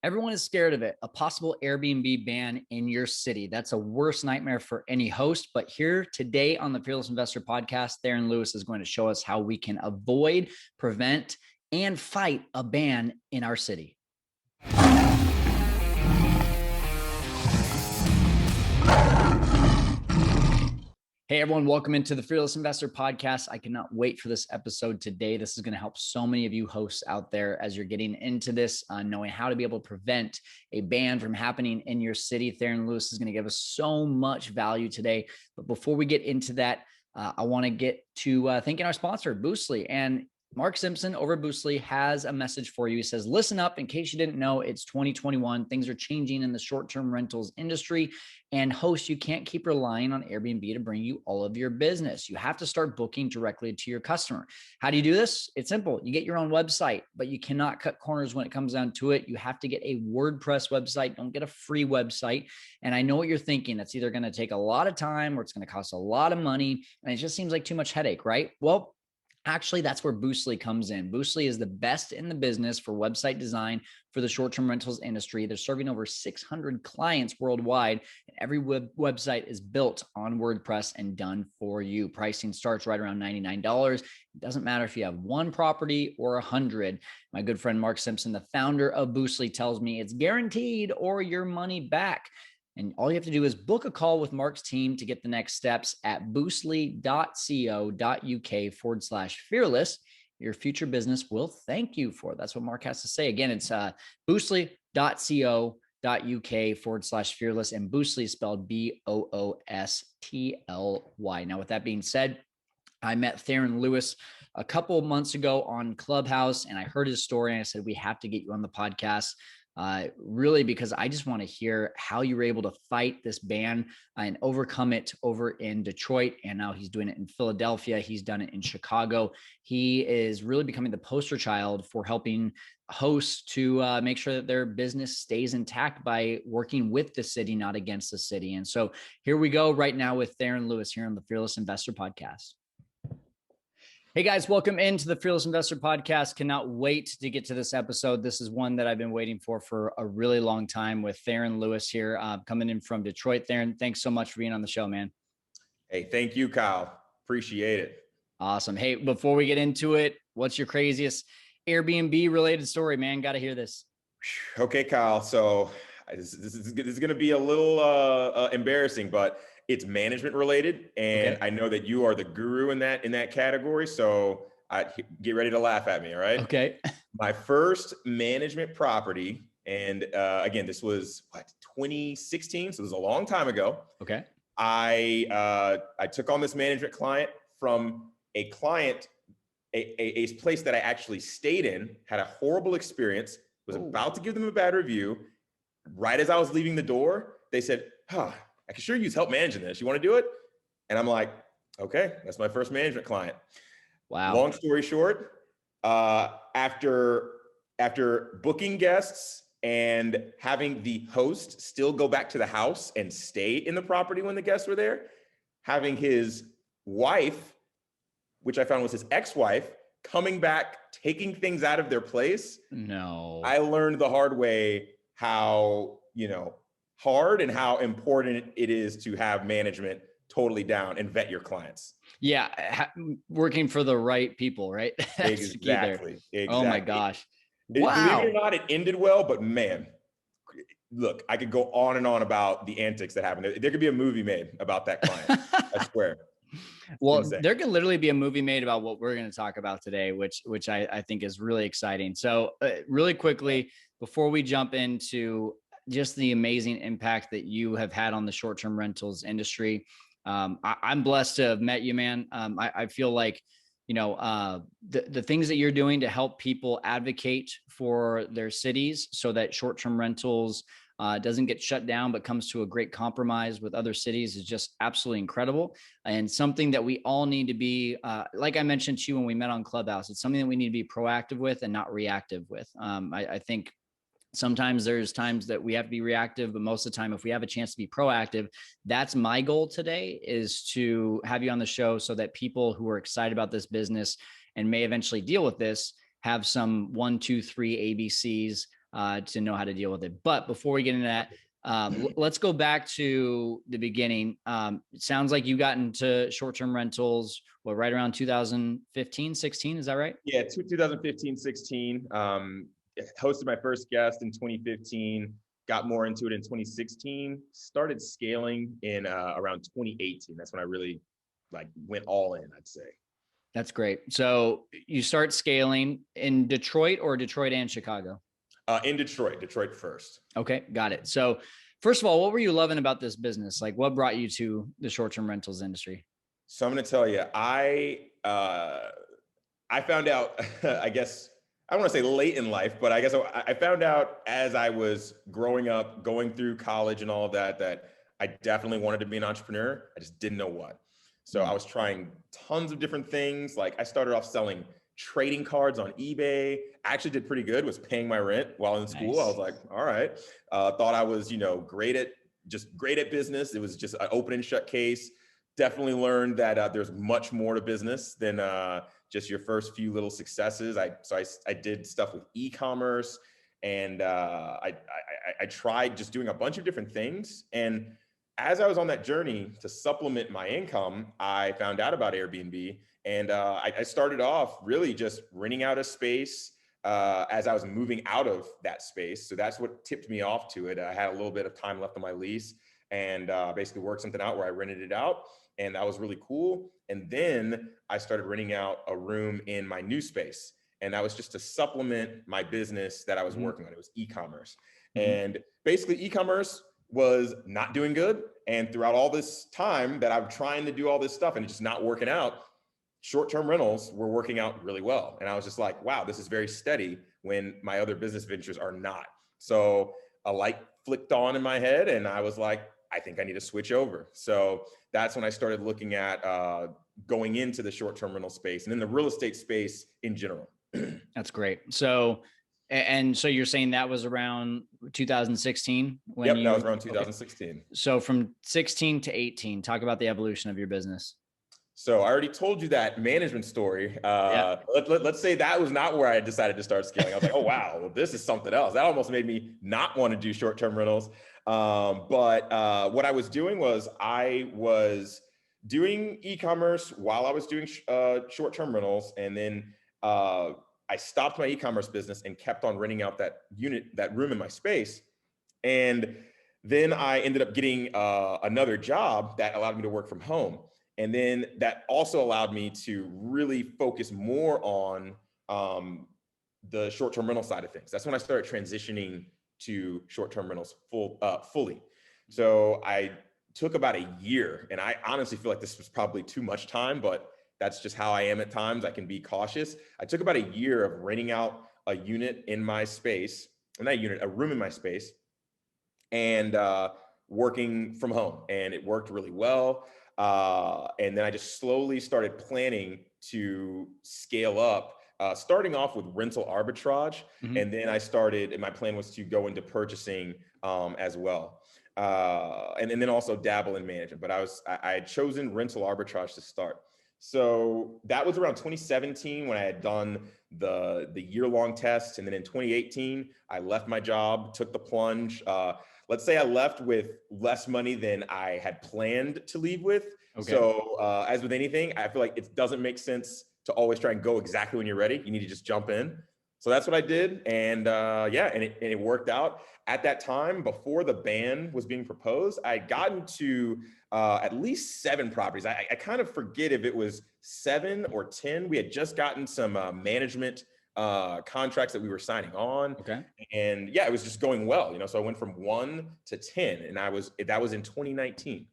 Everyone is scared of it. A possible Airbnb ban in your city. That's a worst nightmare for any host. But here today on the Fearless Investor podcast, Theron Lewis is going to show us how we can avoid, prevent, and fight a ban in our city. Hey everyone, welcome into the Fearless Investor Podcast. I cannot wait for this episode today. This is going to help so many of you hosts out there as you're getting into this, knowing how to be able to prevent a ban from happening in your city. Theron Lewis is going to give us so much value today. But before we get into that, I want to get to thanking our sponsor, Boostly. And Mark Simpson over at Boostly has a message for you. He says, listen up, in case you didn't know, it's 2021. Things are changing in the short-term rentals industry. And hosts, you can't keep relying on Airbnb to bring you all of your business. You have to start booking directly to your customer. How do you do this? It's simple. You get your own website, but you cannot cut corners when it comes down to it. You have to get a WordPress website. Don't get a free website. And I know what you're thinking. It's either going to take a lot of time or it's going to cost a lot of money. And it just seems like too much headache, right? Well, actually, that's where Boostly comes in. Boostly is the best in the business for website design for the short-term rentals industry. They're serving over 600 clients worldwide, and every website is built on WordPress and done for you. Pricing starts right around $99. It doesn't matter if you have one property or 100. My good friend Mark Simpson, the founder of Boostly, tells me it's guaranteed or your money back. And all you have to do is book a call with Mark's team to get the next steps at boostly.co.uk/fearless. Your future business will thank you for it. That's what Mark has to say. Again, it's boostly.co.uk/fearless, and Boostly is spelled Boostly. Now, with that being said, I met Theron Lewis a couple of months ago on Clubhouse, and I heard his story, and I said, we have to get you on the podcast. Really, because I just want to hear how you were able to fight this ban and overcome it over in Detroit. And now he's doing it in Philadelphia. He's done it in Chicago. He is really becoming the poster child for helping hosts to make sure that their business stays intact by working with the city, not against the city. And so here we go right now with Theron Lewis here on the Fearless Investor Podcast. Hey guys, welcome into the Fearless Investor Podcast. Cannot wait to get to this episode. This is one that I've been waiting for a really long time with Theron Lewis here, coming in from Detroit. Theron, thanks so much for being on the show, man. Hey, thank you, Kyle. Appreciate it. Awesome. Hey, before we get into it, what's your craziest Airbnb related story, man? Got to hear this. Okay, Kyle. So this is going to be a little embarrassing, but it's management related, and okay. I know that you are the guru in that category. So get ready to laugh at me. All right. Okay. My first management property, and again, this was 2016, so this was a long time ago. Okay. I took on this management client from a client, a place that I actually stayed in, had a horrible experience, was about to give them a bad review. Right as I was leaving the door, they said, I can sure use help managing this. You want to do it? And I'm like, okay, that's my first management client. Wow. Long story short, after booking guests and having the host still go back to the house and stay in the property when the guests were there, having his wife, which I found was his ex-wife, coming back, taking things out of their place. No. I learned the hard way how, hard and how important it is to have management totally down and vet your clients. Yeah. Working for the right people, right? Exactly. Oh my gosh. Wow. Believe it or not, it ended well, but man, look, I could go on and on about the antics that happened. There could be a movie made about that client. I swear. Well, there could literally be a movie made about what we're going to talk about today, which I think is really exciting. So really quickly, before we jump into just the amazing impact that you have had on the short-term rentals industry. I'm blessed to have met you, man. I feel like, the things that you're doing to help people advocate for their cities so that short-term rentals doesn't get shut down, but comes to a great compromise with other cities is just absolutely incredible. And something that we all need to be, like I mentioned to you when we met on Clubhouse, it's something that we need to be proactive with and not reactive with. I think sometimes there's times that we have to be reactive, but most of the time, if we have a chance to be proactive, that's my goal today, is to have you on the show so that people who are excited about this business and may eventually deal with this have some 1, 2, 3 ABCs to know how to deal with it. But before we get into that, let's go back to the beginning. It sounds like you got into short-term rentals, right around 2015, 16, is that right? Yeah, 2015, 16. Hosted my first guest in 2015, got more into it in 2016, started scaling in around 2018. That's when I really went all in, I'd say. That's great. So you start scaling in Detroit or Detroit and Chicago? In Detroit first. Okay, got it. So first of all, what were you loving about this business? Like what brought you to the short-term rentals industry? So I'm going to tell you, I found out, I guess, I don't want to say late in life, but I guess I found out as I was growing up, going through college and all of that, that I definitely wanted to be an entrepreneur. I just didn't know what. So I was trying tons of different things. Like I started off selling trading cards on eBay. I actually did pretty good, was paying my rent while in school. Nice. I was like, all right. Thought I was, great at business. It was just an open and shut case. Definitely learned that there's much more to business than just your first few little successes. I did stuff with e-commerce, and I tried just doing a bunch of different things. And as I was on that journey to supplement my income, I found out about Airbnb, and I started off really just renting out a space as I was moving out of that space. So that's what tipped me off to it. I had a little bit of time left on my lease, and basically worked something out where I rented it out. And that was really cool. And then I started renting out a room in my new space. And that was just to supplement my business that I was working on. It was e-commerce. And basically e-commerce was not doing good. And throughout all this time that I'm trying to do all this stuff and it's just not working out, short-term rentals were working out really well. And I was just like, wow, this is very steady when my other business ventures are not. So a light flicked on in my head and I was like, I think I need to switch over. So that's when I started looking at going into the short-term rental space and in the real estate space in general. That's great. So, and so you're saying that was around 2016 when Yep, that was around 2016. Okay. So from 16 to 18, talk about the evolution of your business. So I already told you that management story. Let's say that was not where I decided to start scaling. I was like, oh, wow, well, this is something else. That almost made me not want to do short-term rentals. But what I was doing was I was doing e-commerce while I was doing short-term rentals. And then I stopped my e-commerce business and kept on renting out that room in my space. And then I ended up getting another job that allowed me to work from home. And then that also allowed me to really focus more on the short-term rental side of things. That's when I started transitioning to short-term rentals fully. So I took about a year, and I honestly feel like this was probably too much time, but that's just how I am at times. I can be cautious. I took about a year of renting out a unit in my space, a room in my space, and working from home. And it worked really well. And then I just slowly started planning to scale up, starting off with rental arbitrage. And then and my plan was to go into purchasing as well. And then also dabble in management, but I had chosen rental arbitrage to start. So that was around 2017 when I had done the year-long test. And then in 2018, I left my job, took the plunge. Let's say I left with less money than I had planned to leave with. Okay. So as with anything, I feel like it doesn't make sense to always try and go exactly when you're ready. You need to just jump in. So that's what I did. And it worked out. At that time, before the ban was being proposed, I had gotten to at least 7 properties. I kind of forget if it was 7 or 10. We had just gotten some management contracts that we were signing on. Okay. And yeah, it was just going well, so I went from 1 to 10 and that was in 2019.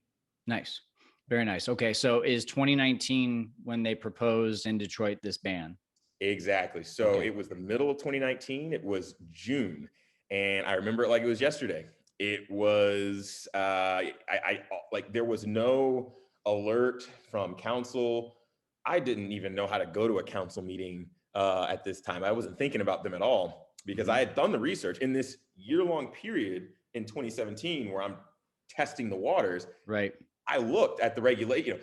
Nice. Very nice. Okay. So is 2019 when they proposed in Detroit this ban? Exactly. So It was the middle of 2019. It was June. And I remember it like it was yesterday. It was, there was no alert from council. I didn't even know how to go to a council meeting at this time. I wasn't thinking about them at all because I had done the research in this year-long period in 2017 where I'm testing the waters. Right. I looked at the regulation.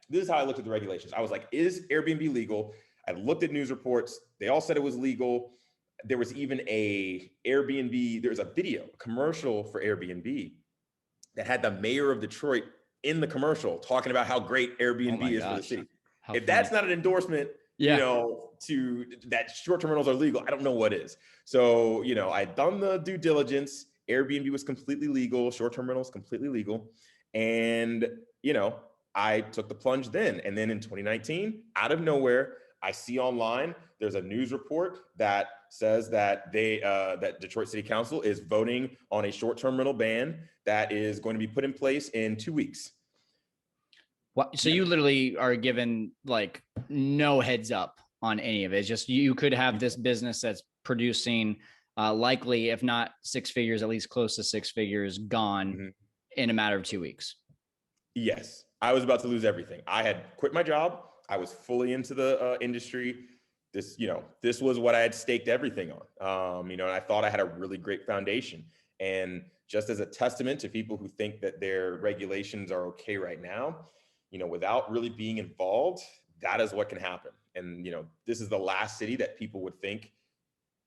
This is how I looked at the regulations. I was like, is Airbnb legal? I looked at news reports. They all said it was legal. there was even a Airbnb, there's a video, a commercial for Airbnb that had the mayor of Detroit in the commercial talking about how great Airbnb is for the city. How if funny. that's not an endorsement, Yeah. you know, to that short-term rentals are legal, I don't know what is. So, you know, I'd done the due diligence. Airbnb was completely legal. Short-term rentals completely legal. And, you know, I took the plunge then. And then in 2019, out of nowhere, I see online, there's a news report that says that that Detroit City Council is voting on a short-term rental ban that is going to be put in place in 2 weeks. So you literally are given like no heads up on any of it. It's just you could have this business that's producing likely, if not six figures, at least close to six figures gone in a matter of 2 weeks. Yes. I was about to lose everything. I had quit my job. I was fully into the industry. This, you know, this was what I had staked everything on. You know, and I thought I had a really great foundation. And just as a testament to people who think that their regulations are okay right now, you know, without really being involved, that is what can happen. And, you know, this is the last city that people would think,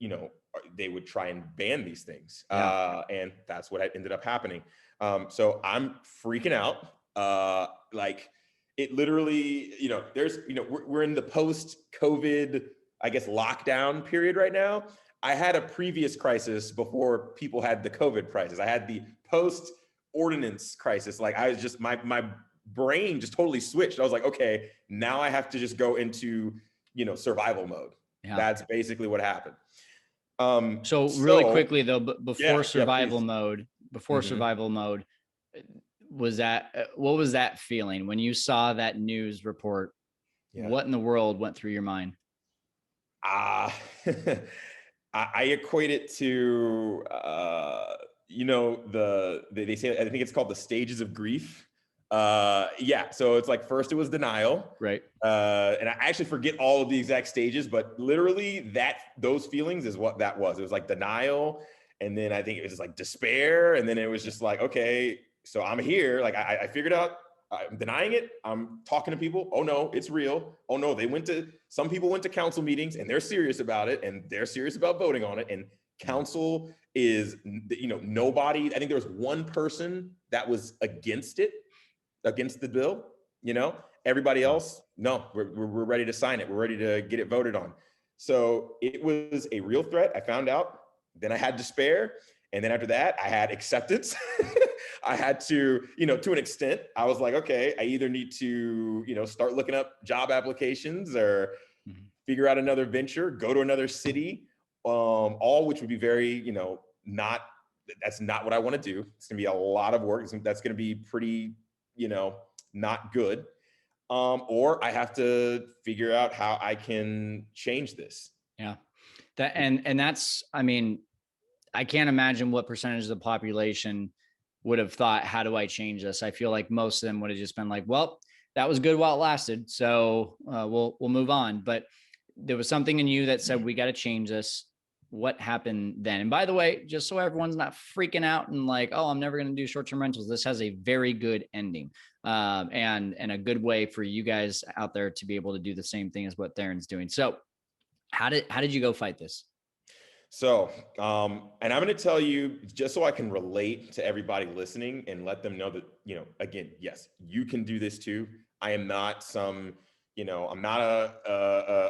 you know, they would try and ban these things. Yeah. And that's what ended up happening. So I'm freaking out. Like it literally, you know, there's, you know, we're in the post-COVID, I guess, lockdown period right now. I had a previous crisis before people had the COVID crisis. I had the post-ordinance crisis. Like I was just, my brain just totally switched. I was like, okay, now I have to just go into, you know, survival mode. Yeah. That's basically what happened. So really quickly though, before survival mode, was that, what was that feeling when you saw that news report? Yeah. What in the world went through your mind? I equate it to, you know, they say, I think it's called the stages of grief. Yeah. So it's like, first it was denial. Right. And I actually forget all of the exact stages, but literally those feelings is what that was. It was like denial. And then I think it was just like despair. And then it was just like, okay, so I'm here. Like I figured out, I'm denying it. I'm talking to people. Oh no, it's real. Oh no, some people went to council meetings and they're serious about it and they're serious about voting on it. And council is, you know, nobody, I think there was one person that was against the bill, you know, everybody else, no, we're ready to sign it. We're ready to get it voted on. So it was a real threat. I found out, then I had despair. And then after that, I had acceptance. I had to, you know, to an extent, I was like, okay, I either need to, you know, start looking up job applications or figure out another venture, go to another city, all which would be very, you know, that's not what I want to do. It's going to be a lot of work. That's going to be pretty, you know, not good. Or I have to figure out how I can change this. Yeah. And that's, I mean, I can't imagine what percentage of the population would have thought, how do I change this? I feel like most of them would have just been like, well, that was good while it lasted. So we'll move on. But there was something in you that said, we got to change this. What happened then? And by the way, just so everyone's not freaking out and like, oh, I'm never going to do short-term rentals, this has a very good ending and a good way for you guys out there to be able to do the same thing as what Theron's doing. So how did you go fight this? So, and I'm going to tell you just so I can relate to everybody listening and let them know that, you know, again, yes, you can do this too. I am not some, you know, I'm not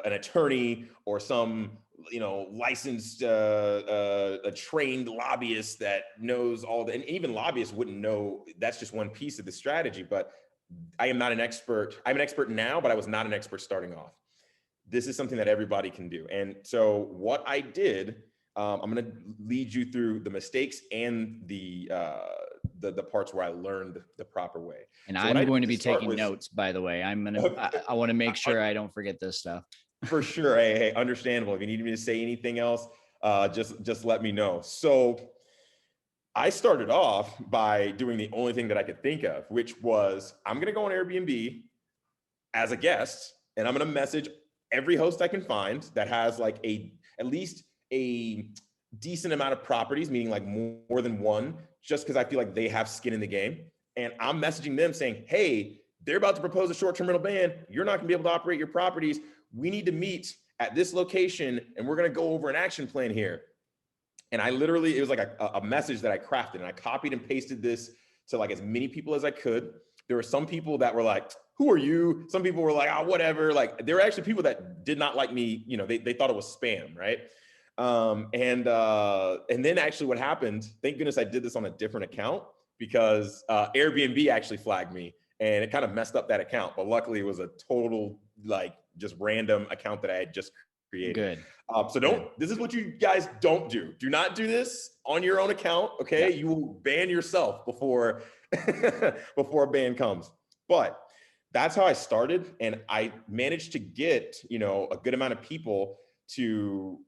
an attorney or some, you know, licensed, a trained lobbyist that knows and even lobbyists wouldn't know. That's just one piece of the strategy, but I am not an expert. I'm an expert now, but I was not an expert starting off. This is something that everybody can do. And so what I did, I'm going to lead you through the mistakes and the parts where I learned the proper way. And so I'm going to be taking notes, by the way. I want to make sure I don't forget this stuff. For sure. Hey, understandable. If you need me to say anything else, just let me know. So I started off by doing the only thing that I could think of, which was I'm going to go on Airbnb as a guest, and I'm going to message every host I can find that has like at least a decent amount of properties, meaning like more than one, just because I feel like they have skin in the game. And I'm messaging them saying, hey, they're about to propose a short-term rental ban. You're not gonna be able to operate your properties. We need to meet at this location, and we're going to go over an action plan here. And I literally, it was like a message that I crafted, and I copied and pasted this to like as many people as I could. There were some people that were like, who are you? Some people were like, oh, whatever. Like, there were actually people that did not like me. You know, they thought it was spam, right? And then actually what happened, thank goodness I did this on a different account, because Airbnb actually flagged me, and it kind of messed up that account. But luckily it was a total, like, just random account that I had just created. Good. So this is what you guys don't do. Do not do this on your own account, okay? Yeah. You will ban yourself before, before a ban comes. But that's how I started. And I managed to get, you know, a good amount of people to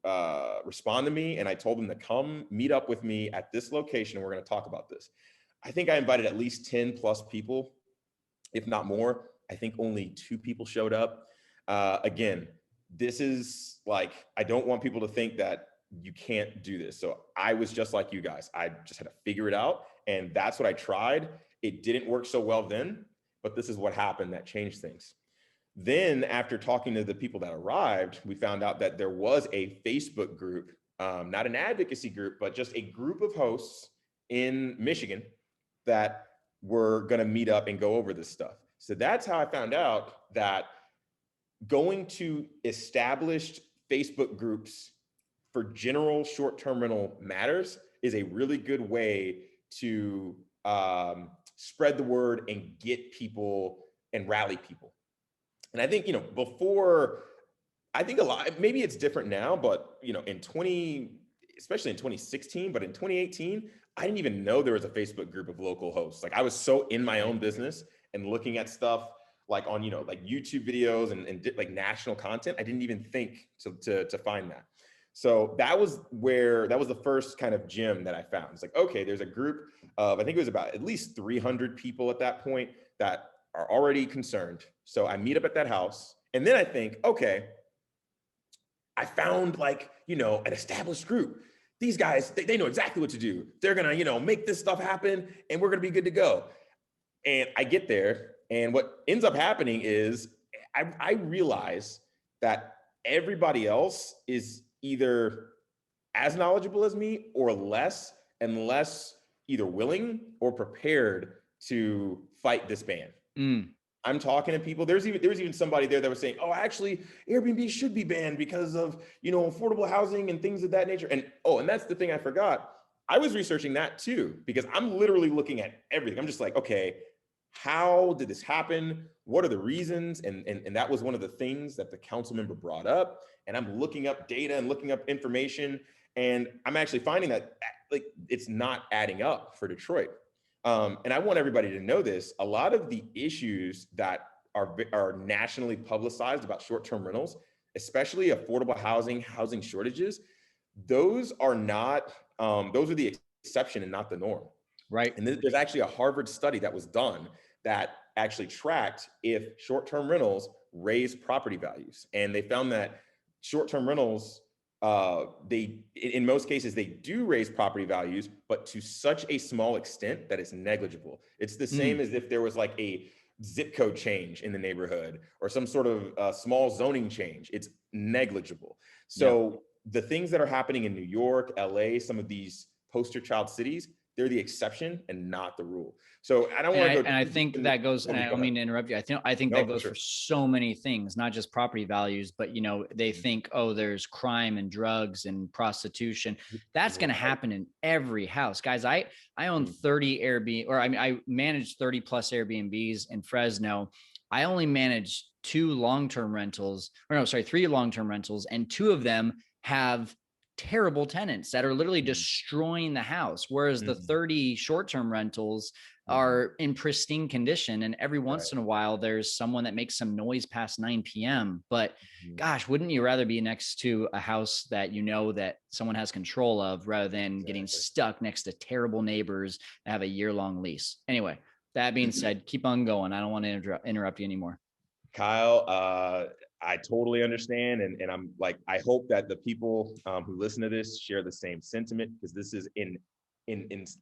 respond to me. And I told them to come meet up with me at this location. And we're going to talk about this. I think I invited at least 10 plus people, if not more. I think only 2 people showed up. Again, this is like, I don't want people to think that you can't do this. So I was just like you guys. I just had to figure it out. And that's what I tried. It didn't work so well then, but this is what happened that changed things. Then after talking to the people that arrived, we found out that there was a Facebook group, not an advocacy group, but just a group of hosts in Michigan that were going to meet up and go over this stuff. So that's how I found out that going to established Facebook groups for general short-term rental matters is a really good way to spread the word and get people and rally people. And I think, you know, before, I think a lot, maybe it's different now, but, you know, especially in 2016, but in 2018, I didn't even know there was a Facebook group of local hosts. Like, I was so in my own business and looking at stuff like on, you know, like YouTube videos and like national content. I didn't even think to find that. So that was the first kind of gem that I found. It's like, okay, there's a group of, I think it was about at least 300 people at that point that are already concerned. So I meet up at that house, and then I think, okay, I found, like, you know, an established group. These guys, they know exactly what to do. They're gonna, you know, make this stuff happen, and we're gonna be good to go. And I get there, and what ends up happening is I realize that everybody else is either as knowledgeable as me or less, and less either willing or prepared to fight this ban. I'm talking to people. There was even somebody there that was saying, oh, actually, Airbnb should be banned because of, you know, affordable housing and things of that nature. And and that's the thing I forgot. I was researching that too, because I'm literally looking at everything. I'm just like, okay, how did this happen? What are the reasons? And that was one of the things that the council member brought up. And I'm looking up data and looking up information. And I'm actually finding that, like, it's not adding up for Detroit. And I want everybody to know this. A lot of the issues that are nationally publicized about short-term rentals, especially affordable housing shortages, those are the exception and not the norm. Right. And there's actually a Harvard study that was done that actually tracked if short-term rentals raise property values. And they found that short-term rentals, in most cases, they do raise property values, but to such a small extent that it's negligible. It's the same as if there was like a zip code change in the neighborhood or some sort of small zoning change. It's negligible. So the things that are happening in New York, LA, some of these poster child cities, they're the exception and not the rule. So I don't want to go. And I think that goes, and I don't mean to interrupt you. I think that goes for so many things, not just property values, but, you know, they think, oh, there's crime and drugs and prostitution. That's going to happen in every house. Guys, I own 30 Airbnb, or I manage 30 plus Airbnbs in Fresno. I only manage 3 long-term rentals, and 2 of them have terrible tenants that are literally destroying the house, whereas the 30 short-term rentals are in pristine condition. And every once in a while there's someone that makes some noise past 9 p.m. But gosh, wouldn't you rather be next to a house that you know that someone has control of, rather than getting stuck next to terrible neighbors that have a year-long lease? Anyway, that being said, keep on going. I don't want to interrupt you anymore. Kyle, I totally understand. And I'm like, I hope that the people who listen to this share the same sentiment, because this is in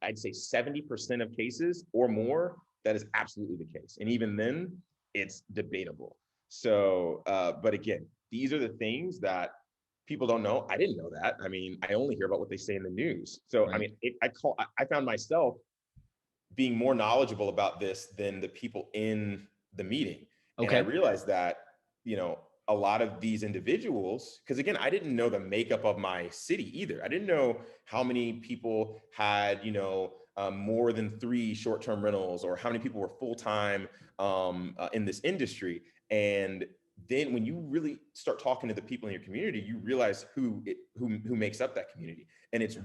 I'd say 70% of cases or more, that is absolutely the case. And even then, it's debatable. So, but again, these are the things that people don't know. I didn't know that. I mean, I only hear about what they say in the news. So, I Right. mean, I found myself being more knowledgeable about this than the people in the meeting. And I Okay. realized that, a lot of these individuals, because again, I didn't know the makeup of my city either. I didn't know how many people had, more than 3 short-term rentals, or how many people were full-time in this industry. And then when you really start talking to the people in your community, you realize who makes up that community. And it's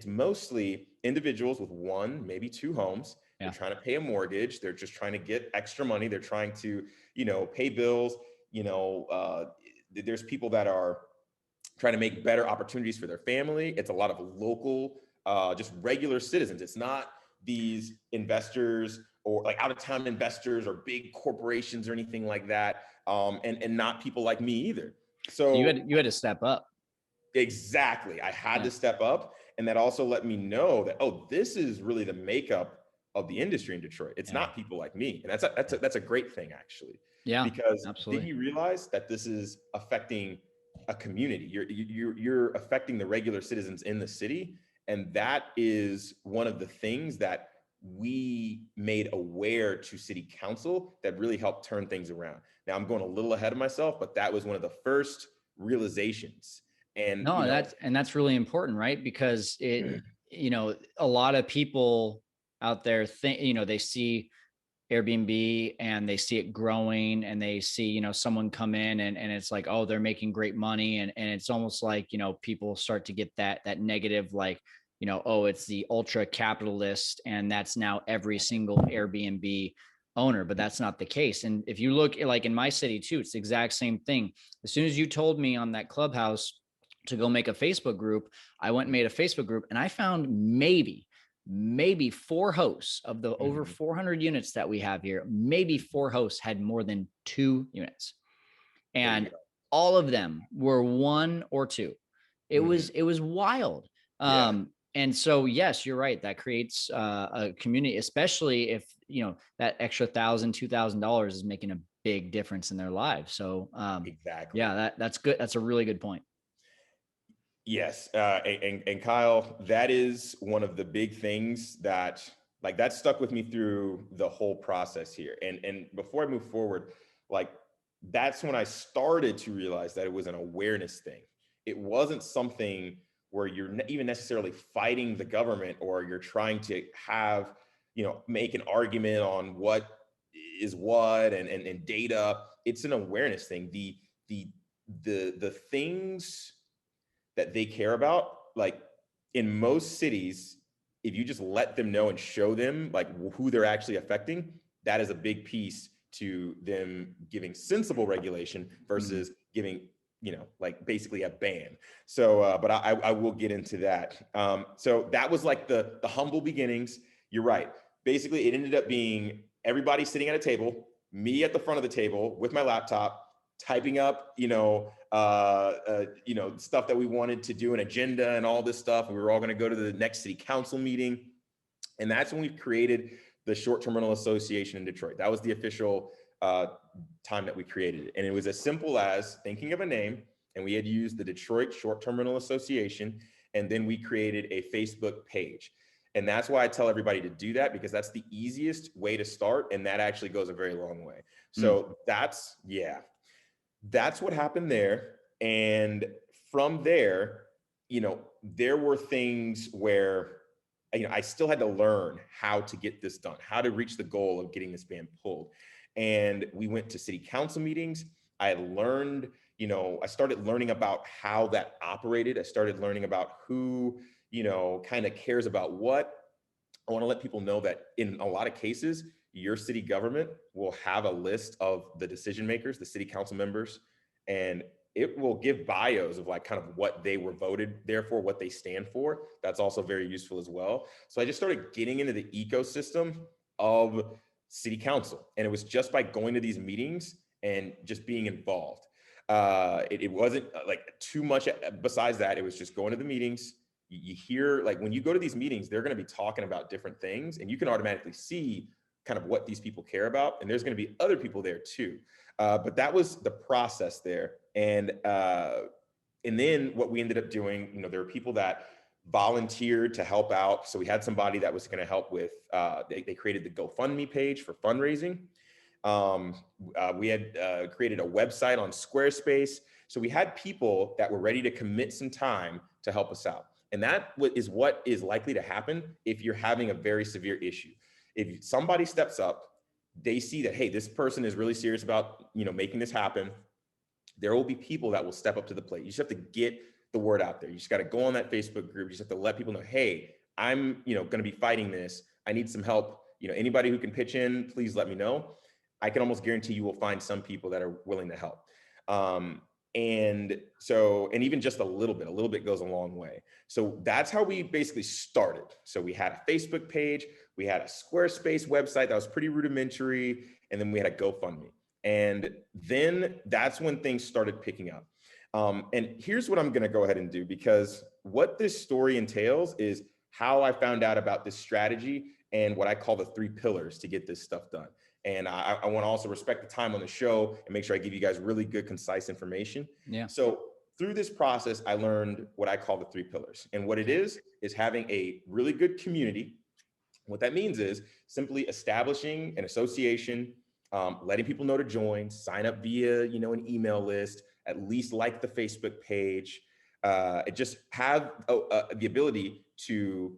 mostly individuals with 1, maybe 2 homes. They're Yeah. trying to pay a mortgage. They're just trying to get extra money. They're trying to, pay bills. There's people that are trying to make better opportunities for their family. It's a lot of local, just regular citizens. It's not these investors or like out of town investors or big corporations or anything like that. And not people like me either. So So you had to step up. exactly, I had Yeah. to step up. And that also let me know that, oh, this is really the makeup of the industry in Detroit. It's Yeah. not people like me. And that's a great thing, actually, Yeah. because then Absolutely. you realize that this is affecting a community. You're affecting the regular citizens in the city. And that is one of the things that we made aware to city council that really helped turn things around. Now I'm going a little ahead of myself, but that was one of the first realizations. And, No, that's really important, right? Because a lot of people out there think, they see Airbnb and they see it growing, and they see, someone come in and it's like, oh, they're making great money. And it's almost like, people start to get that negative, like, oh, it's the ultra capitalist, and that's now every single Airbnb owner. But that's not the case. And if you look like in my city too, it's the exact same thing. As soon as you told me on that Clubhouse to go make a Facebook group, I went and made a Facebook group, and I found maybe 4 hosts of the over 400 units that we have here. Maybe 4 hosts had more than 2 units, there you and go. all of them were 1 or 2. It was wild. Yeah. And so yes, you're right, that creates a community, especially if that extra $1,000 $2,000 is making a big difference in their lives. So Exactly. yeah, that's good. That's a really good point. Yes. And Kyle, that is one of the big things that that stuck with me through the whole process here. And before I move forward, like that's when I started to realize that it was an awareness thing. It wasn't something where you're even necessarily fighting the government, or you're trying to have, make an argument on what is what, and data. It's an awareness thing. The things that they care about, like in most cities, if you just let them know and show them like who they're actually affecting, that is a big piece to them giving sensible regulation versus giving, like basically a ban. So, but I will get into that. So that was like the humble beginnings. You're right. Basically, it ended up being everybody sitting at a table, me at the front of the table with my laptop, typing up, stuff that we wanted to do, an agenda and all this stuff. And we were all going to go to the next city council meeting. And that's when we created the Short-Term Rental Association in Detroit. That was the official time that we created it. And it was as simple as thinking of a name, and we had used the Detroit Short-Term Rental Association. And then we created a Facebook page. And that's why I tell everybody to do that, because that's the easiest way to start. And that actually goes a very long way. So that's what happened there. And from there, there were things where, I still had to learn how to get this done, how to reach the goal of getting this ban pulled. And we went to city council meetings. I had learned, I started learning about how that operated. I started learning about who, kind of cares about what. I want to let people know that in a lot of cases, your city government will have a list of the decision makers, the city council members, and it will give bios of like kind of what they were voted there for, what they stand for. That's also very useful as well. So I just started getting into the ecosystem of city council. And it was just by going to these meetings and just being involved. It wasn't like too much besides that. It was just going to the meetings. You hear, like when you go to these meetings, they're going to be talking about different things, and you can automatically see kind of what these people care about. And there's going to be other people there too. But that was the process there. And then what we ended up doing, there were people that volunteered to help out. So we had somebody that was going to help with, they created the GoFundMe page for fundraising. We had created a website on Squarespace. So we had people that were ready to commit some time to help us out. And that is what is likely to happen if you're having a very severe issue. If somebody steps up, they see that, hey, this person is really serious about, making this happen. There will be people that will step up to the plate. You just have to get the word out there. You just got to go on that Facebook group. You just have to let people know, hey, I'm, going to be fighting this. I need some help. Anybody who can pitch in, please let me know. I can almost guarantee you will find some people that are willing to help. And even just a little bit goes a long way. So that's how we basically started. So we had a Facebook page, we had a Squarespace website that was pretty rudimentary, and then we had a GoFundMe. And then that's when things started picking up. And here's what I'm going to go ahead and do, because what this story entails is how I found out about this strategy and what I call the 3 pillars to get this stuff done. And I want to also respect the time on the show and make sure I give you guys really good, concise information. Yeah. So through this process, I learned what I call the 3 pillars. And what it is having a really good community. What that means is simply establishing an association, letting people know to join, sign up via, an email list, at least like the Facebook page, just have the ability to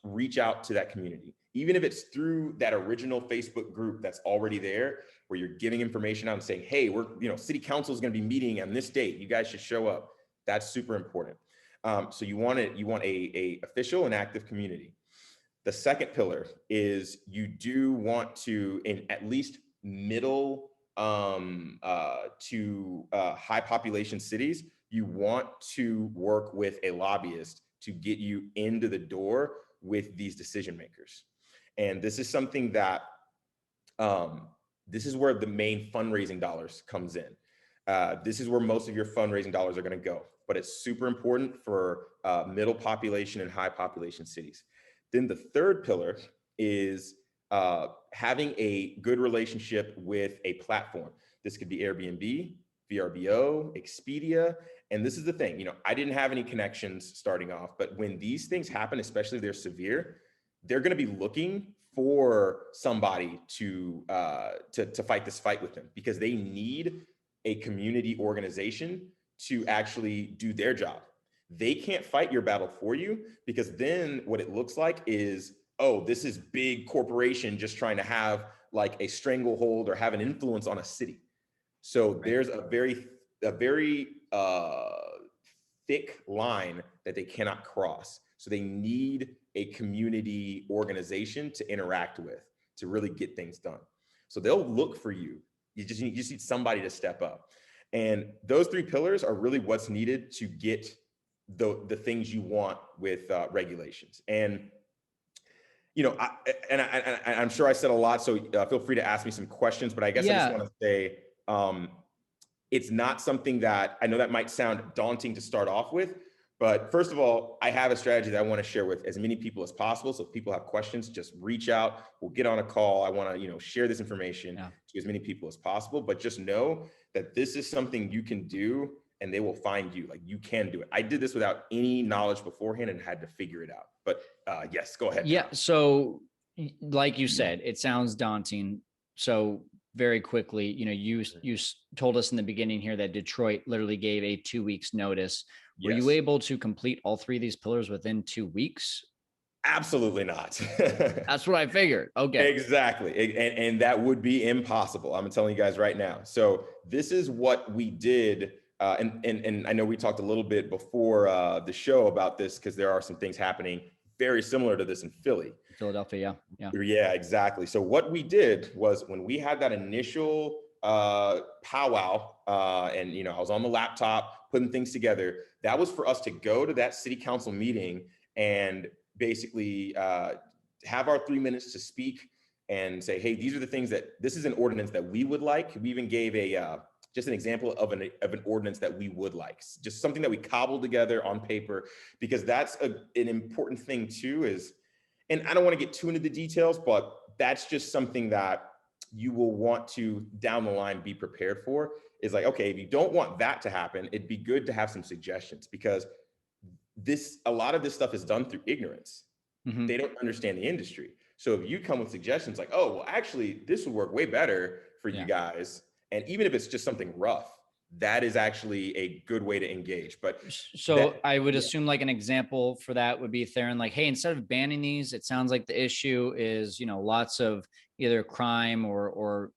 reach out to that community. Even if it's through that original Facebook group that's already there, where you're giving information out and saying, hey, we're, city council is going to be meeting on this date. You guys should show up. That's super important. So you want a official and active community. The second pillar is you do want to, in at least middle to high population cities, you want to work with a lobbyist to get you into the door with these decision makers. And this is something that, this is where the main fundraising dollars comes in. This is where most of your fundraising dollars are going to go, but it's super important for middle population and high population cities. Then the third pillar is having a good relationship with a platform. This could be Airbnb, VRBO, Expedia. And this is the thing, I didn't have any connections starting off, but when these things happen, especially if they're severe, they're going to be looking for somebody to fight this fight with them, because they need a community organization to actually do their job. They can't fight your battle for you, because then what it looks like is, oh, this is big corporation just trying to have like a stranglehold or have an influence on a city. So there's a very thick line that they cannot cross. So they need a community organization to interact with to really get things done. So they'll look for you. You just need somebody to step up. And those 3 pillars are really what's needed to get the things you want with regulations. And I'm sure I said a lot, so feel free to ask me some questions. But I guess I just want to say, it's not something that, I know that might sound daunting to start off with, but first of all, I have a strategy that I want to share with as many people as possible. So if people have questions, just reach out. We'll get on a call. I want to, share this information to as many people as possible. But just know that this is something you can do, and they will find you. Like, you can do it. I did this without any knowledge beforehand and had to figure it out. But yes, go ahead. Yeah. So like you said, it sounds daunting. So very quickly, you told us in the beginning here that Detroit literally gave a 2 weeks notice. Were you able to complete all 3 of these pillars within 2 weeks? Absolutely not. That's what I figured. Okay. Exactly. And that would be impossible. I'm telling you guys right now. So this is what we did. And I know we talked a little bit before the show about this, because there are some things happening very similar to this in Philadelphia. Yeah, exactly. So what we did was, when we had that initial powwow, and I was on the laptop putting things together, that was for us to go to that city council meeting and basically have our 3 minutes to speak and say, hey, these are the things this is an ordinance that we would like. We even gave just an example of an ordinance that we would like, just something that we cobbled together on paper, because that's an important thing too, and I don't want to get too into the details, but that's just something that you will want to down the line be prepared for. Is like, okay, if you don't want that to happen, it'd be good to have some suggestions, because a lot of this stuff is done through ignorance. Mm-hmm. They don't understand the industry. So if you come with suggestions like, oh, well, actually, this would work way better for you guys, and even if it's just something rough, that is actually a good way to engage. But so I would assume like an example for that would be Theron, like, hey, instead of banning these, it sounds like the issue is, lots of either crime or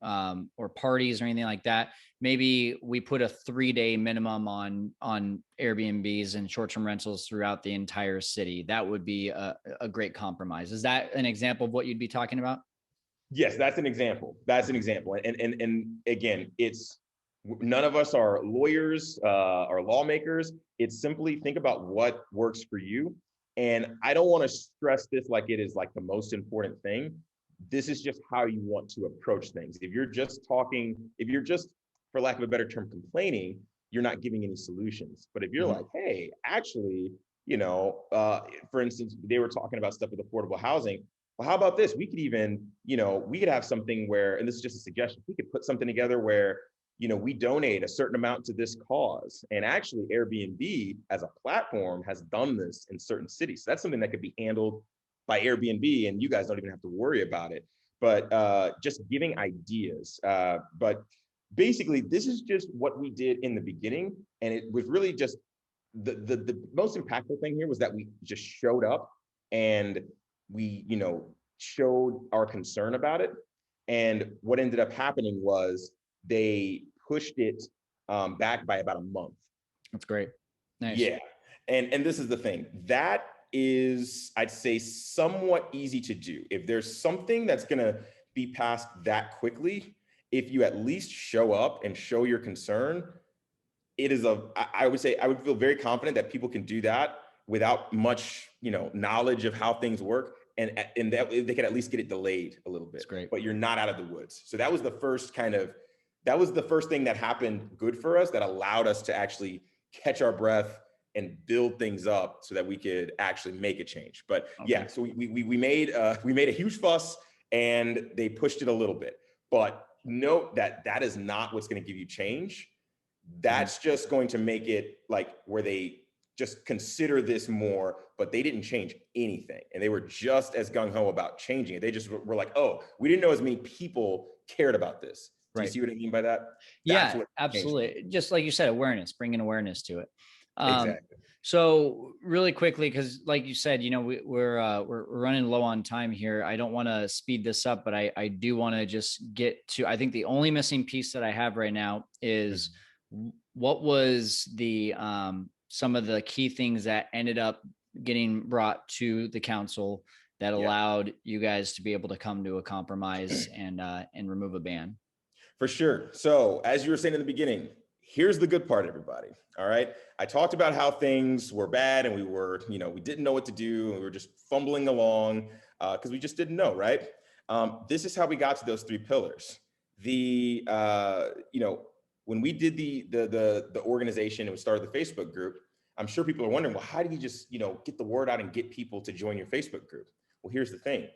parties or anything like that. Maybe we put a 3-day minimum on Airbnbs and short-term rentals throughout the entire city. That would be a great compromise. Is that an example of what you'd be talking about? Yes, that's an example. That's an example. And again, it's, none of us are lawyers or lawmakers. It's simply think about what works for you. And I don't want to stress this like it is like the most important thing. This is just how you want to approach things. If you're just, for lack of a better term, complaining, you're not giving any solutions. But if you're like, hey, actually, for instance, they were talking about stuff with affordable housing. Well, how about this? We could even, we could have something where, and this is just a suggestion, we could put something together where, we donate a certain amount to this cause. And actually Airbnb as a platform has done this in certain cities. So that's something that could be handled by Airbnb, and you guys don't even have to worry about it. But just giving ideas. But basically, this is just what we did in the beginning. And it was really just, the most impactful thing here was that we just showed up and we, showed our concern about it. And what ended up happening was they pushed it back by about a month. That's great. Nice. Yeah. And this is the thing. That is, I'd say, somewhat easy to do. If there's something that's going to be passed that quickly, if you at least show up and show your concern, it is I would say, I would feel very confident that people can do that without much, knowledge of how things work. And that they can at least get it delayed a little bit. That's great. But you're not out of the woods. So that was the first thing that happened good for us, that allowed us to actually catch our breath and build things up so that we could actually make a change. But yeah, so we made a huge fuss and they pushed it a little bit. But note that is not what's going to give you change. That's just going to make it like where they just consider this more, but they didn't change anything. And they were just as gung-ho about changing it. They just were like, oh, we didn't know as many people cared about this. Do you see what I mean by that? Yeah, absolutely. Just like you said, awareness, bringing awareness to it. Exactly. So really quickly, because like you said, we're running low on time here. I don't want to speed this up, but I do want to just get to, I think the only missing piece that I have right now is what was the, some of the key things that ended up getting brought to the council that allowed you guys to be able to come to a compromise and remove a ban? For sure. So as you were saying in the beginning, here's the good part, everybody. All right. I talked about how things were bad and we were, we didn't know what to do. And we were just fumbling along because we just didn't know. Right. This is how we got to those 3 pillars. When we did the organization and we started the Facebook group, I'm sure people are wondering, well, how do you just, get the word out and get people to join your Facebook group? Well, here's the thing.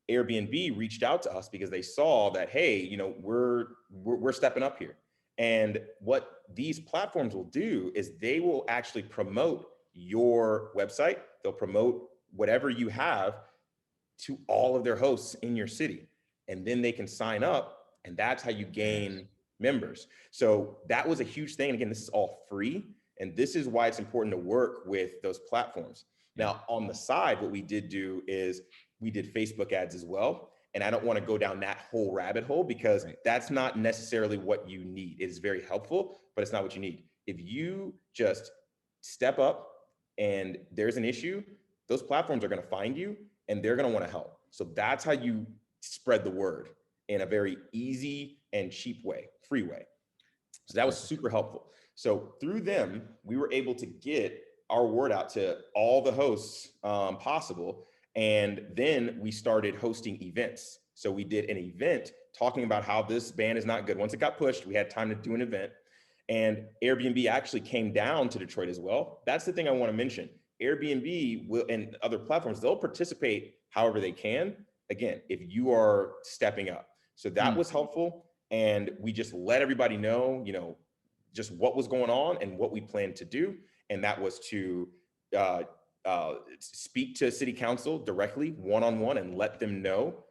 Airbnb reached out to us because they saw that, hey, we're stepping up here. And what these platforms will do is they will actually promote your website. They'll promote whatever you have to all of their hosts in your city. And then they can sign up, and that's how you gain members. So that was a huge thing. And again, this is all free. And this is why it's important to work with those platforms. Now, on the side, what we did do is we did Facebook ads as well. And I don't want to go down that whole rabbit hole because that's not necessarily what you need. It is very helpful, but it's not what you need. If you just step up and there's an issue, those platforms are going to find you and they're going to want to help. So that's how you spread the word in a very easy and cheap way, free way. So that was super helpful. So through them, we were able to get our word out to all the hosts possible. And then we started hosting events. So we did an event talking about how this ban is not good. Once it got pushed, we had time to do an event. And Airbnb actually came down to Detroit as well. That's the thing I want to mention. Airbnb will, and other platforms, they'll participate however they can. again, if you are stepping up. So that was helpful. And we just let everybody know, just what was going on and what we planned to do. And that was to speak to city council directly, one-on-one, and let them know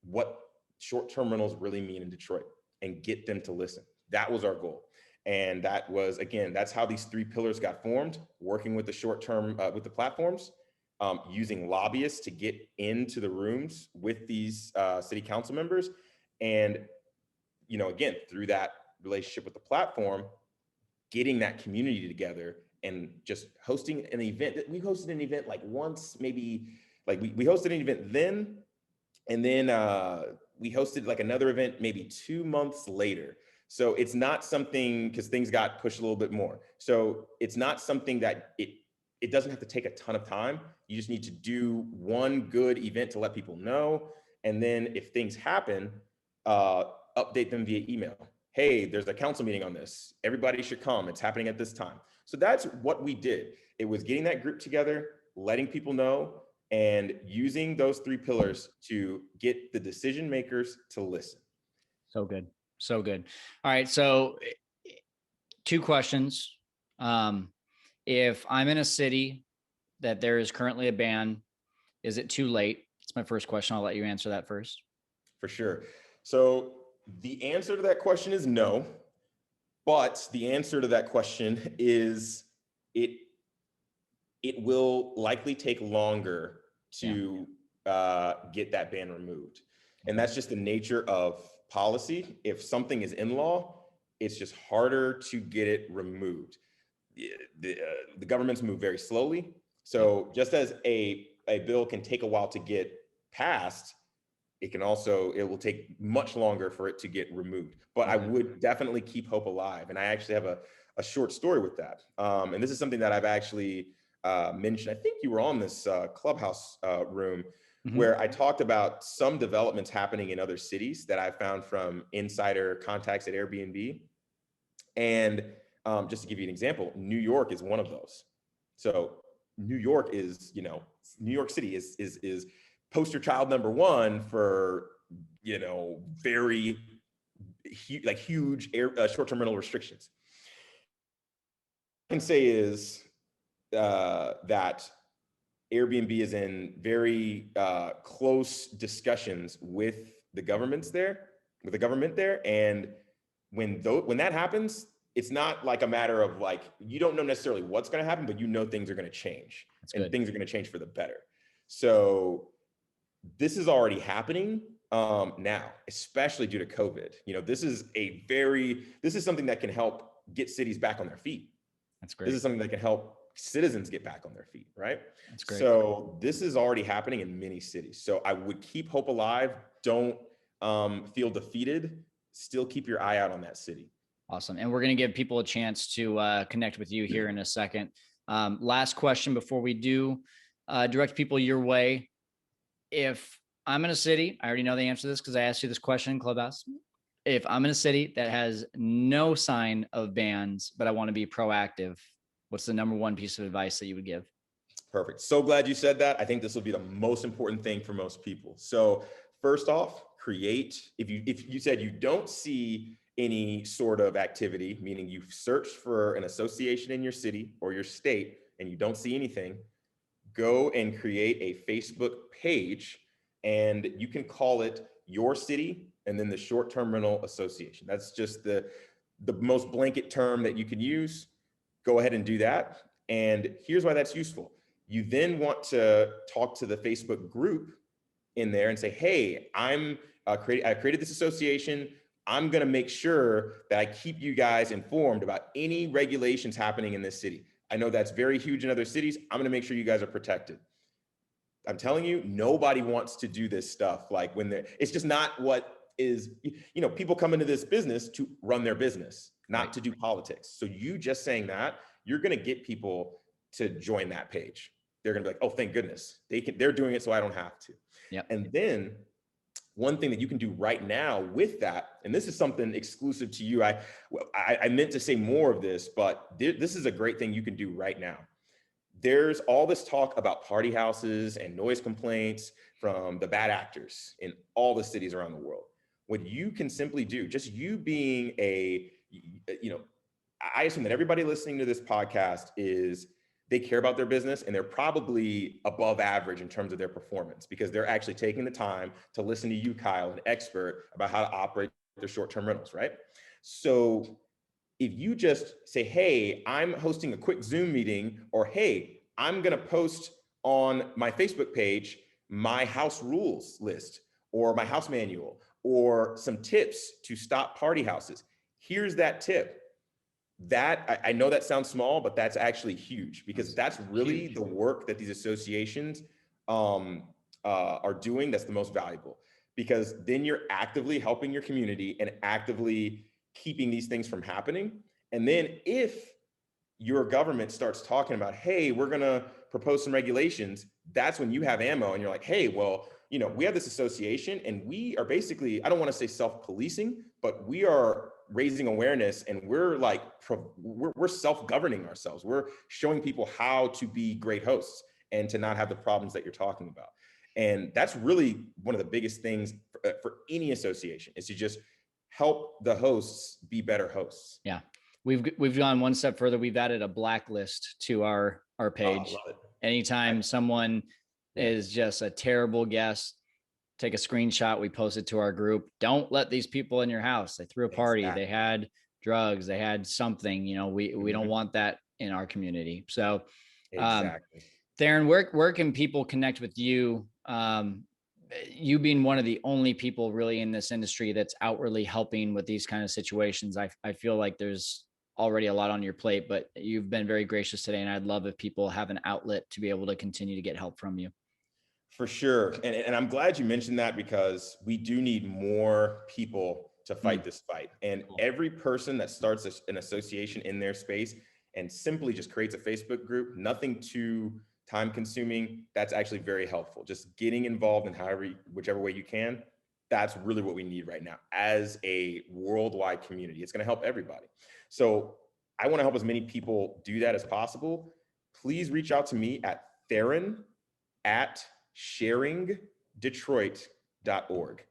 what short-term rentals really mean in Detroit and get them to listen. That was our goal. And that was, again, that's how these 3 pillars got formed, working with the short-term, with the platforms, using lobbyists to get into the rooms with these city council members. And, again, through that relationship with the platform, getting that community together and just hosting an event. We hosted an event like once, maybe, like we hosted an event then, and then we hosted like another event maybe 2 months later. So it's not something, because things got pushed a little bit more. So it's not something that it doesn't have to take a ton of time. You just need to do one good event to let people know. And then if things happen, update them via email. Hey, there's a council meeting on this. Everybody should come. It's happening at this time. So that's what we did. It was getting that group together, letting people know, and using those 3 pillars to get the decision makers to listen. So good. So good. All right. So 2 questions. If I'm in a city that there is currently a ban, is it too late? That's my first question. I'll let you answer that first. For sure. So the answer to that question is no, but the answer to that question is it will likely take longer to get that ban removed. And that's just the nature of policy. If something is in law, it's just harder to get it removed. The governments move very slowly. So just as a bill can take a while to get passed, it will take much longer for it to get removed. But I would definitely keep hope alive. And I actually have a short story with that. And this is something that I've actually mentioned. I think you were on this Clubhouse room where I talked about some developments happening in other cities that I found from insider contacts at Airbnb. And just to give you an example, New York is one of those. So New York is, New York City is poster child number 1 for, very huge short-term rental restrictions. What I can say is that Airbnb is in very close discussions with the government there. And when that happens, it's not like a matter of you don't know necessarily what's going to happen, but things are going to change. And things are going to change for the better. So this is already happening now, especially due to COVID. This is something that can help get cities back on their feet. That's great. This is something that can help citizens get back on their feet, right? That's great. So this is already happening in many cities. So I would keep hope alive. Don't feel defeated. Still keep your eye out on that city. Awesome. And we're going to give people a chance to connect with you here in a second. Last question before we do direct people your way. If I'm in a city, I already know the answer to this because I asked you this question in Clubhouse. If I'm in a city that has no sign of bans, but I want to be proactive, what's the number 1 piece of advice that you would give? Perfect. So glad you said that. I think this will be the most important thing for most people. So first off, if you said you don't see any sort of activity, meaning you've searched for an association in your city or your state and you don't see anything, go and create a Facebook page, and you can call it Your City and then the Short-Term Rental Association. That's just the most blanket term that you can use. Go ahead and do that. And here's why that's useful. You then want to talk to the Facebook group in there and say, hey, I created this association. I'm going to make sure that I keep you guys informed about any regulations happening in this city. I know that's very huge in other cities. I'm going to make sure you guys are protected. I'm telling you, nobody wants to do this stuff. It's just not what is, people come into this business to run their business, not to do politics. So you just saying that, you're going to get people to join that page. They're going to be like, oh, thank goodness they're doing it so I don't have to. Yeah. And then one thing that you can do right now with that, and this is something exclusive to you. I meant to say more of this, but this is a great thing you can do right now. there's all this talk about party houses and noise complaints from the bad actors in all the cities around the world. What you can simply do, just you being I assume that everybody listening to this podcast they care about their business, and they're probably above average in terms of their performance because they're actually taking the time to listen to you, Kyle, an expert about how to operate their short-term rentals, right? So if you just say, hey, I'm hosting a quick Zoom meeting, or hey, I'm going to post on my Facebook page my house rules list or my house manual or some tips to stop party houses. Here's that tip. That I know that sounds small, but that's actually huge, because that's really the work that these associations are doing that's the most valuable, because then you're actively helping your community and actively keeping these things from happening. And then if your government starts talking about, hey, we're going to propose some regulations, that's when you have ammo and you're like, hey, well, we have this association and we are basically, I don't want to say self-policing, but we are raising awareness, and we're self-governing ourselves. We're showing people how to be great hosts and to not have the problems that you're talking about. And that's really one of the biggest things for any association, is to just help the hosts be better hosts. Yeah. We've gone one step further. We've added a blacklist to our page. Oh, love it. Anytime someone is just a terrible guest, take a screenshot, we post it to our group. Don't let these people in your house. They threw a party. Exactly. They had drugs. They had something, we don't want that in our community. So exactly. Theron, where can people connect with you? You being one of the only people really in this industry that's outwardly helping with these kind of situations. I feel like there's already a lot on your plate, but you've been very gracious today. And I'd love if people have an outlet to be able to continue to get help from you. For sure. And I'm glad you mentioned that, because we do need more people to fight this fight. And every person that starts an association in their space and simply just creates a Facebook group, nothing too time consuming, that's actually very helpful. Just getting involved in whichever way you can, that's really what we need right now as a worldwide community. It's going to help everybody. So I want to help as many people do that as possible. Please reach out to me at theron@sharingdetroit.org.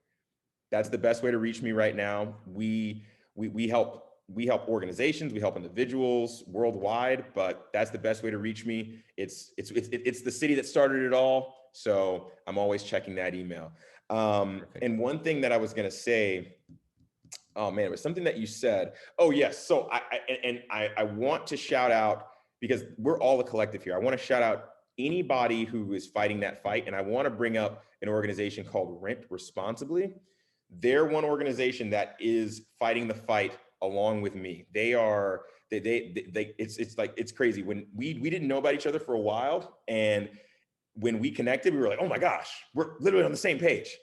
That's the best way to reach me right now. We help organizations, we help individuals worldwide, but that's the best way to reach me. It's the city that started it all, so I'm always checking that email. And one thing that I was gonna say, oh man, it was something that you said. Oh yes, so I want to shout out, because we're all a collective here. I want to shout out anybody who is fighting that fight, and I want to bring up an organization called Rent Responsibly. They're one organization that is fighting the fight along with me. It's crazy. When we didn't know about each other for a while, and when we connected, we were like, oh my gosh, we're literally on the same page.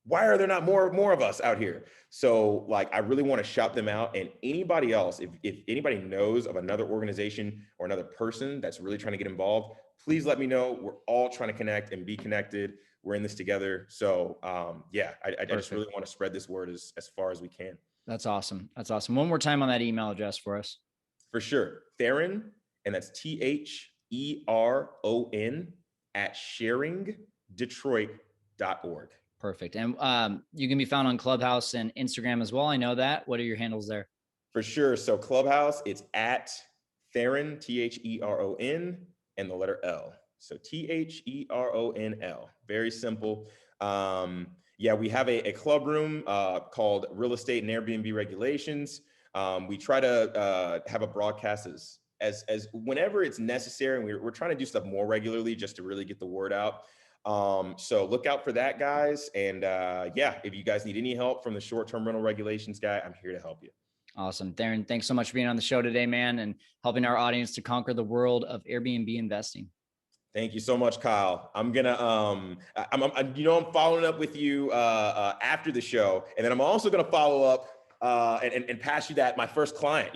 Why are there not more of us out here? So I really want to shout them out. And anybody else, if anybody knows of another organization or another person that's really trying to get involved, please let me know. We're all trying to connect and be connected. We're in this together. So I just really want to spread this word as far as we can. That's awesome. That's awesome. One more time on that email address for us. For sure. Theron, and that's THERON @sharingdetroit.org. Perfect. And you can be found on Clubhouse and Instagram as well. I know that. What are your handles there? For sure. So Clubhouse, it's at Theron, THERON, and the letter L. So THERONL. Very simple. We have a club room called Real Estate and Airbnb Regulations. We try to have a broadcast as whenever it's necessary, and we're trying to do stuff more regularly just to really get the word out. So look out for that, guys. And if you guys need any help from the short-term rental regulations guy, I'm here to help you. Awesome. Theron, thanks so much for being on the show today, man, and helping our audience to conquer the world of Airbnb investing. Thank you so much, Kyle. I'm gonna, I'm following up with you after the show, and then I'm also gonna follow up and pass you my first client.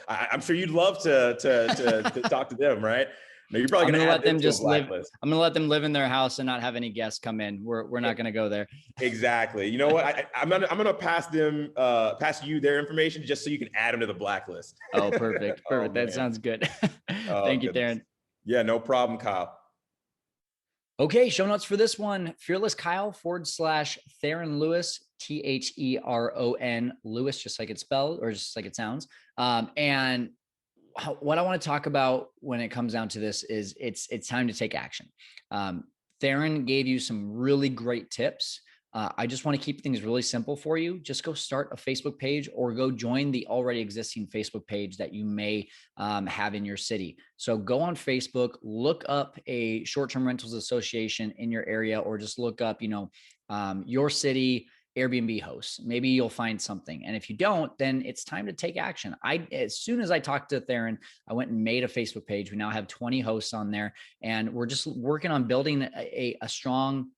I'm sure you'd love to talk to them, right? No, you're probably gonna let them just live. I'm gonna let them live in their house and not have any guests come in. We're not gonna go there. Exactly. You know what? I'm gonna pass you their information just so you can add them to the blacklist. Oh, perfect. Perfect. That sounds good. Thank you, Theron. Yeah, no problem, Kyle. Okay, show notes for this one, Fearless Kyle / Theron Lewis, Theron Lewis, just like it's spelled or just like it sounds. And what I want to talk about when it comes down to this is it's time to take action. Theron gave you some really great tips. I just want to keep things really simple for you. Just go start a Facebook page or go join the already existing Facebook page that you may have in your city. So go on Facebook, look up a short-term rentals association in your area, or just look up, your city Airbnb hosts. Maybe you'll find something. And if you don't, then it's time to take action. As soon as I talked to Theron, I went and made a Facebook page. We now have 20 hosts on there, and we're just working on building a strong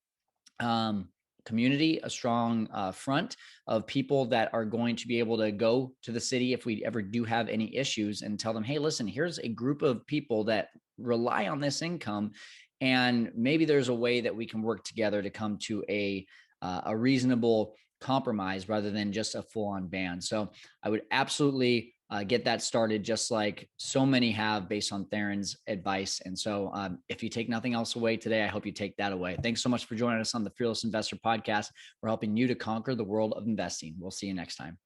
community, a strong front of people that are going to be able to go to the city if we ever do have any issues and tell them, hey, listen, here's a group of people that rely on this income. And maybe there's a way that we can work together to come to a reasonable compromise rather than just a full-on ban. So I would absolutely get that started, just like so many have based on Theron's advice. And so if you take nothing else away today, I hope you take that away. Thanks so much for joining us on the Fearless Investor Podcast. We're helping you to conquer the world of investing. We'll see you next time.